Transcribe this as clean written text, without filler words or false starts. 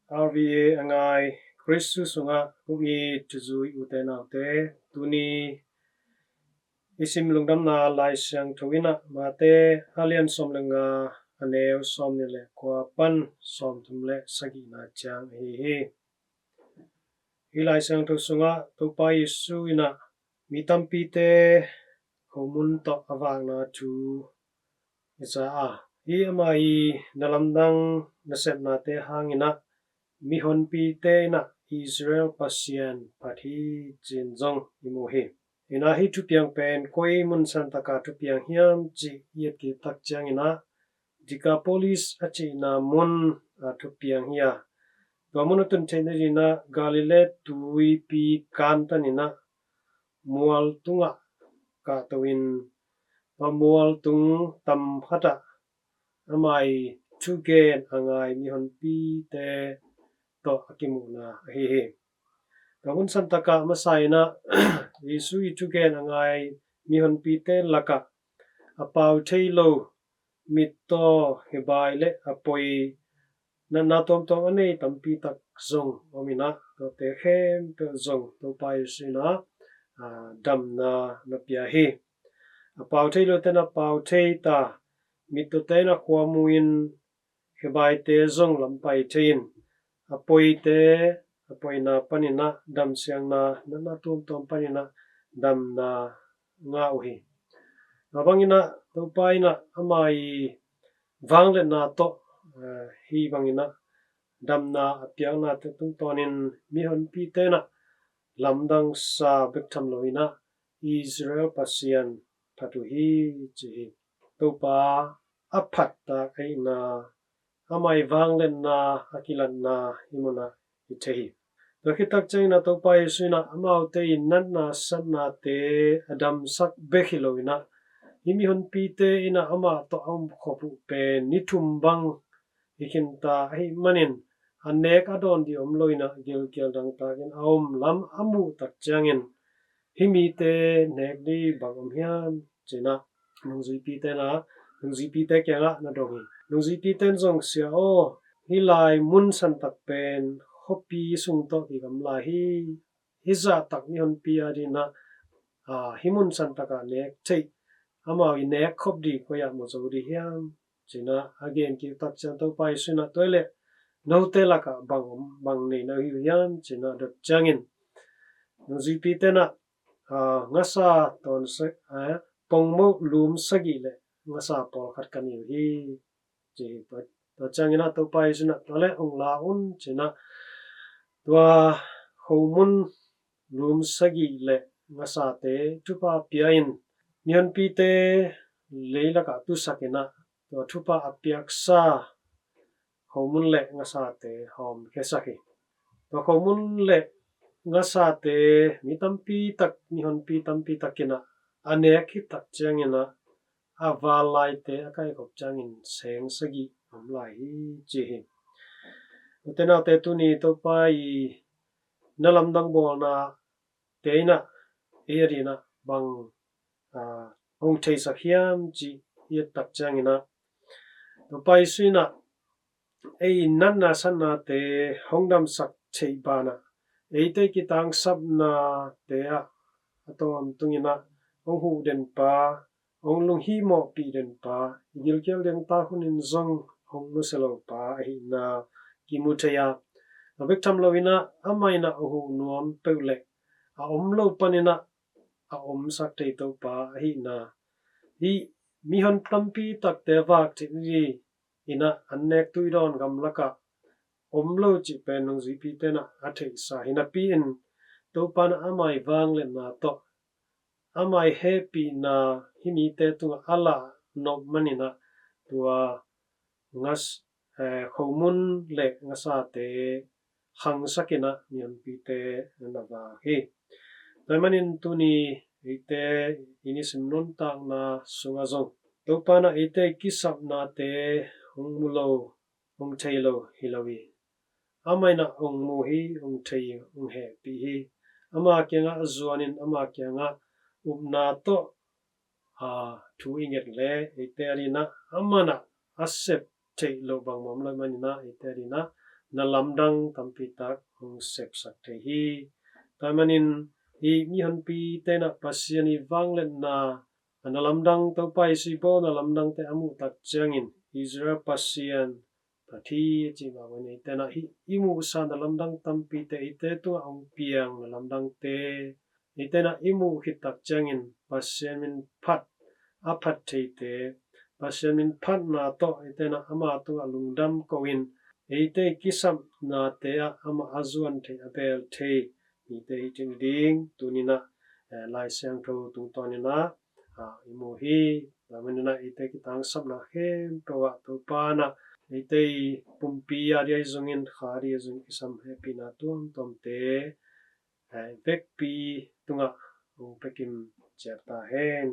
RVA angai Kristu sunga kungi tuzui utenaute tuni isim lungdam na lai siang thowina mate alian somlenga aneu somnile kwa pan som thumle sagi na chang hi lai siang tho sunga topa Yesu ina mitampi te homun to awang na thu isa hi amai nalamdang nasep na te hangina mihon pi te na Israel pasian pathi jinjong imuhi ina hi thu piang pen koi mun san taka thu piang hiam chi yet ki tak chang ina Decapolis achi na mun thu piang hia gamunutun chen ina Galilee tui pi kan tanina mual tunga ka tawin pamual tung tam khata amai thu gen angai mihon pi te to akimuna hi kamun santaka masaina Yesu itugen angai mihon pi te laka apau thailo mitto hebaile apoi na tom tom anei tampi tak zong omina to te khem pe zong to pai sina damna na pia hi apau thailo te na pau thei ta mitto te na kwamuin hebai te zong lampai thein apoi te apoi na panina dam siang na tom tom panina dam na nga uhi nabangina topaina amai wangle na to hi bangina dam na apiang na te tung tonin mihon pi te na lamdang sa bektham loina Israel pasian phatu hi chi topa aphat ta kai na amai wangle na akilan na himuna ithehi Rakitak changina topa Yesuina amau te innan na san na te adam sak bekhiloina imihon pi te ina ama to am khopu pe nithum bang ikinta hi manin anek adon di omloina gil dang takin aum lam amu tak changin himi te nek di bangom hiam china nungzui pi te na nungzui pi te kyanga na dongi nungzui pi ten zong sia o hilai mun san tak pen hopi sung to ki gamla hi za tak ni hon pi adina himun san taka nek thei amao i nek khop di ko ya mo zo di hiam china again ki tak chan to pai suna toilet no te laka bang nei na hi hiam china dot changin nungzui pi te na ngasa ton se pongmo lum sagi le ngasa pol khat kan hi chi to changina to pai suna tole ong la un china tua homun lum sagi le ngasa te tupa piain nion pi te leila ka tu sakina tua tupa apiak sa homun le ngasa te hom kesaki tua homun le ngasa te mitampi tak nihon pi tampi takina anek hi tak changina avalai te akai kop changin seng sagi amlai hi chi utena te tu ni to pai nalamdang bol na teina erina bang hong thei sakhiam chi ye tak changina to pai suina ei nan na san na te hongdam sak chei bana ei te ki tang sap na te a atom tungina ong hu den pa ong lung hi mo pi den pa gil kel den ta hunin zong hong no selo pa hi na kimuthaya abek tham loina amaina hu nuam peule a omlo panina a om sak te to pa hi na hi mihon tampi tak te wak chi ri ina annek tuidon gamlaka omlo chi pen nong zui pi te na athei sa hina pi in to pan amai wang le na to amai happy na himi te tu ala nok manina tua ngas khomun le ngasa te hang sakina nian pi te na ba hi manin tu ni ite ini simnon tang na sunga zong to pana ite kisap na te hong mulo hong thailo hilawi amaina hong mu hi hong thei hong he pi hi ama kenga zuanin ama kenga upna to thu inget le ite arina amana asep thei lo bang mom lo manina ite arina na lamdang tampi tak hong sep sak the hi tamanin hi mi han pi te na pasian i wanglet na na lamdang to pai si po na lamdang te amu tak changin Israel pasian pathi chi ba wani te na hi imu sa na lamdang tampi te ite tu ong piang na lamdang te ite na imu hitak changin pasian min phat aphat the te pasian min phat na to ite na ama tu alungdam koin ite kisam na te ama azuan the abel the ite itin ding tunina lai siang tho tung tonina imu hi lamanina ite kitang sap na hem to wa to pa na ite pumpi ari zungin khari zung kisam happy na tuam tom te vek pi tunga pekim cherta hen